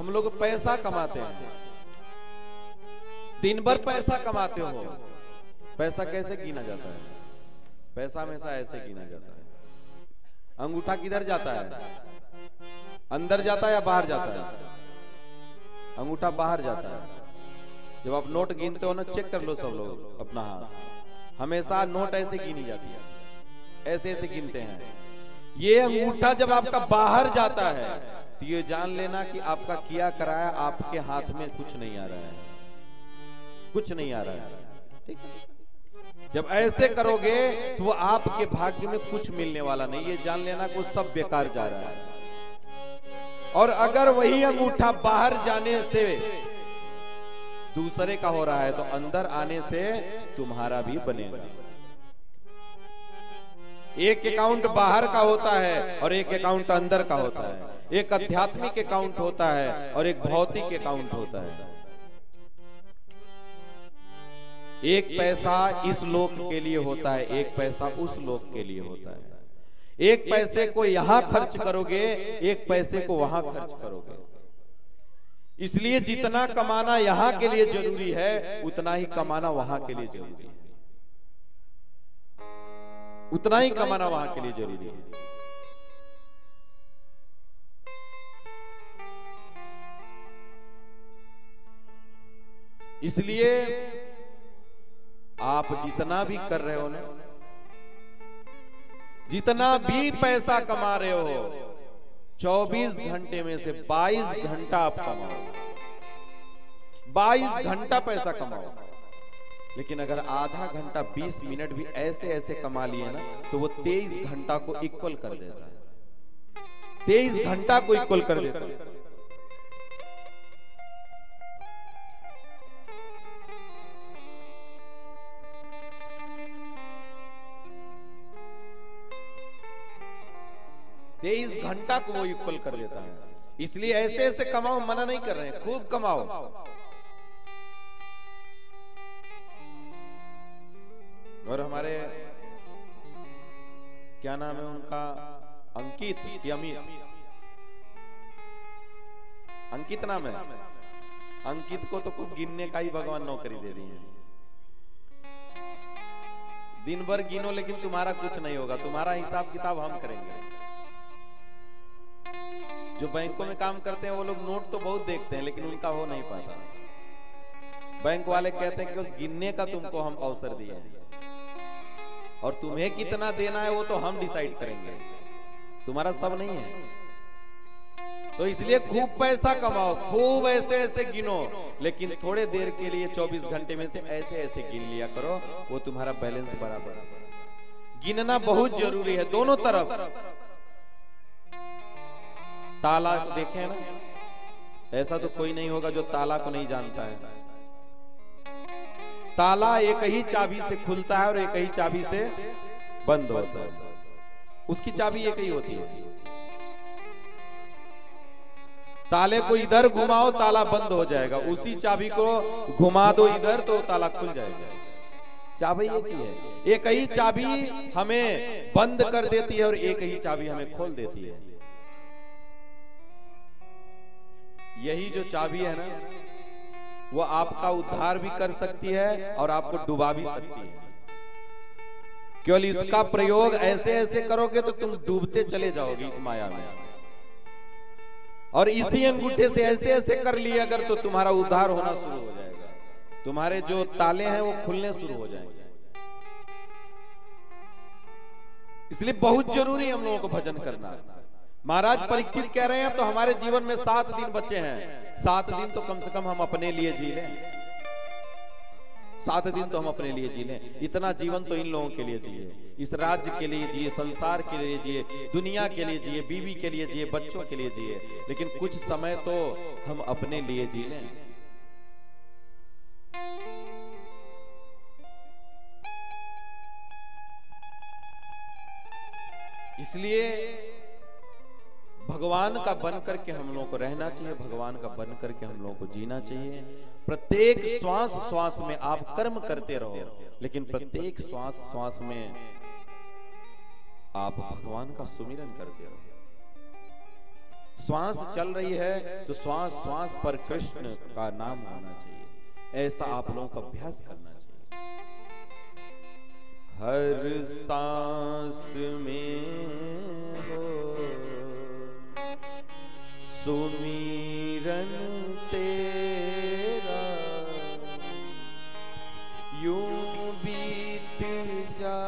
हम लोग पैसा कमाते हैं, दिन भर पैसा कमाते हो। पैसा कैसे गिना जाता है? पैसा हमेशा ऐसे गिना जाता है। अंगूठा किधर जाता है? अंदर जाता है या बाहर जाता है? अंगूठा बाहर जाता है। जब आप नोट गिनते हो ना, चेक कर लो सब लोग अपना हाथ, हमेशा नोट ऐसे गिनी जाती है, ऐसे ऐसे गिनते हैं। ये अंगूठा जब आपका बाहर जाता है तो ये जान लेना कि आपका किया कराया आपके हाथ में कुछ नहीं आ रहा है, कुछ नहीं आ रहा है। ठीक है? जब ऐसे करोगे तो वो आपके भाग्य में कुछ मिलने वाला नहीं, ये जान लेना कि सब बेकार जा रहा है। और अगर वही अंगूठा बाहर जाने से दूसरे का हो रहा है तो अंदर आने से तुम्हारा भी बनेगा। एक अकाउंट बाहर का होता है और एक अकाउंट अंदर का होता है। एक आध्यात्मिक अकाउंट होता है और एक भौतिक अकाउंट होता है। एक पैसा इस लोक के लिए होता है, एक पैसा उस लोक के लिए होता है। एक पैसे को यहां खर्च करोगे, एक पैसे को वहां खर्च करोगे। इसलिए जितना कमाना यहां के लिए जरूरी है, उतना ही कमाना वहां के लिए जरूरी है। उतना ही कमाना वहां के लिए जरूरी है। इसलिए आप जितना भी कर रहे हो ना, जितना भी पैसा कमा रहे हो, 24 घंटे में से 22 घंटा आप कमाओ, 22 घंटा पैसा कमाओ। लेकिन अगर आधा घंटा 20 मिनट भी ऐसे ऐसे कमा लिए ना, तो वो 23 घंटा को इक्वल कर देता है। 23 घंटा को इक्वल कर देता है। तेईस घंटा को वो इक्वल कर देता है। इसलिए ऐसे ऐसे कमाओ, मना नहीं कर रहे हैं, खूब कमाओ। और हमारे क्या नाम है उनका, अंकित या अमित? अंकित नाम है। अंकित को तो खूब गिनने का ही भगवान नौकरी दे दी है। दिन भर गिनो, लेकिन तुम्हारा कुछ नहीं होगा। तुम्हारा हिसाब किताब हम करेंगे। जो बैंकों में काम करते हैं वो लोग नोट तो बहुत देखते हैं, लेकिन उनका हो नहीं पाता। बैंक वाले कहते हैं कि गिनने का तुमको हम अवसर दिए हैं, और तुम्हें कितना देना है वो तो हम डिसाइड करेंगे, तुम्हारा सब नहीं है। तो इसलिए खूब पैसा कमाओ, खूब ऐसे ऐसे गिनो, लेकिन थोड़े देर के लिए 24 घंटे में से ऐसे ऐसे गिन लिया करो, वो तुम्हारा बैलेंस बराबर। गिनना बहुत जरूरी है दोनों तरफ। ताला देखे ना, ऐसा तो कोई नहीं होगा जो ताला को नहीं जानता है। ताला एक ही चाबी से खुलता है और एक ही चाबी से बंद होता है। उसकी चाबी एक ही होती है। ताले को इधर घुमाओ ताला बंद हो जाएगा, उसी चाबी को घुमा दो इधर तो ताला खुल जाएगा। चाबी एक ही है। एक ही चाबी हमें बंद कर देती है और एक ही चाबी हमें खोल देती है। यही जो चाबी है ना, वो आपका उद्धार भी कर सकती है और आपको डुबा भी सकती है। केवल इसका प्रयोग ऐसे ऐसे करोगे तो तुम डूबते चले जाओगे इस माया में। और इसी अंगूठे से ऐसे ऐसे कर लिए अगर, तो तुम्हारा उद्धार होना शुरू हो जाएगा। तुम्हारे जो ताले हैं वो खुलने शुरू हो जाएंगे। इसलिए बहुत जरूरी है हम लोगों को भजन करना। महाराज परीक्षित कह रहे हैं तो हमारे जीवन में 7 दिन बचे हैं। 7 दिन तो कम से कम हम अपने लिए जी लें। 7 दिन तो हम अपने लिए जी लें। इतना जीवन तो इन लोगों के लिए जिए, इस राज्य के लिए जिए, संसार के लिए जिए, दुनिया के लिए जिए, बीवी के लिए जिए, बच्चों के लिए जिए, लेकिन कुछ समय तो हम अपने लिए जी लें। इसलिए भगवान का बन करके हम लोगों को रहना चाहिए, भगवान का बन करके हम लोगों को जीना चाहिए। प्रत्येक श्वास श्वास में आप कर्म करते रहो, लेकिन प्रत्येक श्वास श्वास में आप भगवान का सुमिरन करते रहो। श्वास चल रही है तो श्वास श्वास पर कृष्ण का नाम होना चाहिए। ऐसा आप लोगों का अभ्यास करना चाहिए। हर सांस में हो सुमिरन तेरा, यूं बीत जा